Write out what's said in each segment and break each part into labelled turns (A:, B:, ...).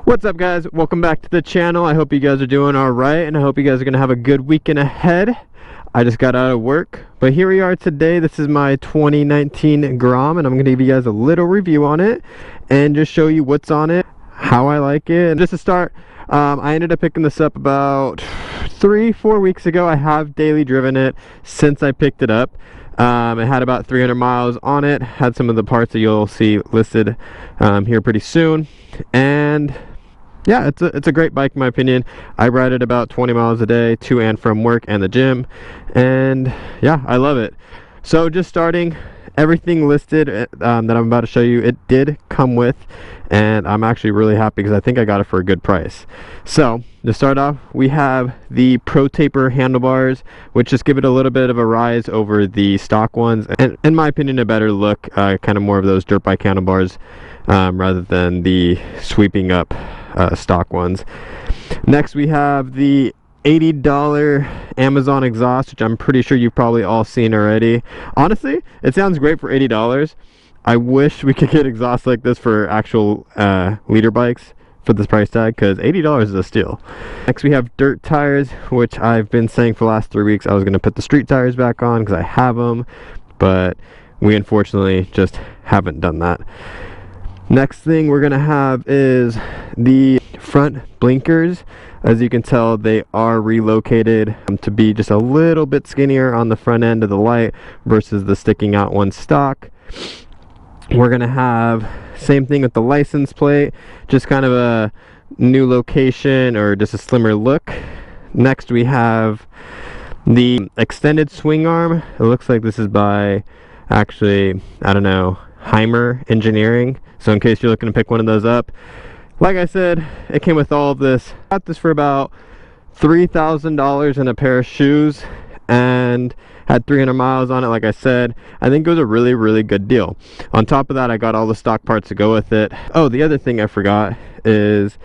A: What's up, guys? Welcome back to the channel. I hope you guys are doing all right, and I hope you guys are gonna have a good weekend ahead. I just got out of work, but here we are today. This is my 2019 Grom, and I'm gonna give you guys a little review on it and just show you what's on it, how I like it. And just to start, I ended up picking this up about 3-4 weeks ago. I have daily driven it since I picked it up. It had about 300 miles on it, had some of the parts that you'll see listed here pretty soon, and yeah, it's a great bike in my opinion. I ride it about 20 miles a day to and from work and the gym, and yeah, I love it. So just starting, everything listed that I'm about to show you, it did come with, and I'm actually really happy because I think I got it for a good price. So to start off, we have the Pro Taper handlebars, which just give it a little bit of a rise over the stock ones, and in my opinion a better look, kind of more of those dirt bike handlebars rather than the sweeping up stock ones. Next we have the $80 Amazon exhaust, which I'm pretty sure you've probably all seen already. Honestly, it sounds great for $80. I wish we could get exhaust like this for actual leader bikes for this price tag, because $80 is a steal. Next we have dirt tires, which I've been saying for the last 3 weeks I was going to put the street tires back on because I have them, but we unfortunately just haven't done that. Next thing we're going to have is the front blinkers. As you can tell, they are relocated to be just a little bit skinnier on the front end of the light versus the sticking out one stock. We're going to have same thing with the license plate, just kind of a new location or just a slimmer look. Next we have the extended swing arm. It looks like this is by, actually, I don't know, Heimer Engineering. So in case you're looking to pick one of those up, like I said, it came with all of this. I got this for about $3,000 in a pair of shoes and had 300 miles on it. Like I said, I think it was a really good deal. On top of that, I got all the stock parts to go with it. Oh, the other thing I forgot is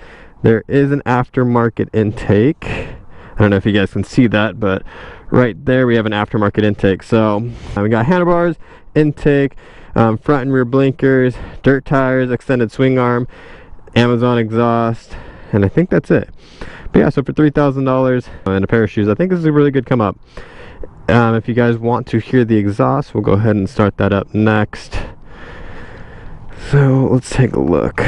A: there is an aftermarket intake. I don't know if you guys can see that, but right there we have an aftermarket intake. So we got handlebars, intake, front and rear blinkers, dirt tires, extended swing arm, Amazon exhaust, and I think that's it. But yeah, so for $3,000 and a pair of shoes, I think this is a really good come up. If you guys want to hear the exhaust, we'll go ahead and start that up next. So let's take a look.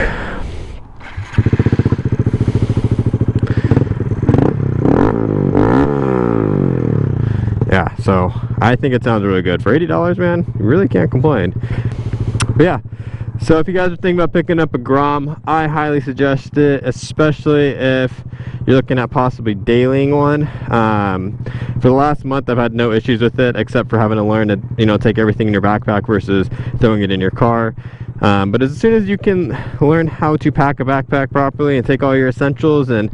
A: Yeah, so I think it sounds really good. For $80, man, you really can't complain. But yeah, so if you guys are thinking about picking up a Grom, I highly suggest it, especially if you're looking at possibly dailying one. For the last month, I've had no issues with it, except for having to learn to, you know, take everything in your backpack versus throwing it in your car. But as soon as you can learn how to pack a backpack properly and take all your essentials and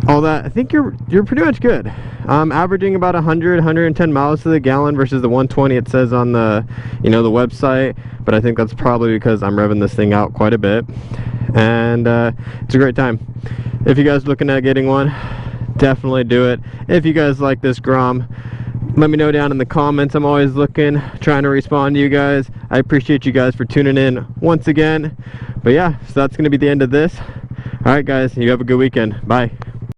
A: all that, I think you're pretty much good. Averaging about 110 miles to the gallon versus the 120 it says on the, you know, the website, but I think that's probably because I'm revving this thing out quite a bit, and it's a great time. If you guys are looking at getting one, definitely do it. If you guys like this Grom, let me know down in the comments. I'm always looking, trying to respond to you guys. I appreciate you guys for tuning in once again. But yeah, so that's going to be the end of this. Alright guys, you have a good weekend. Bye.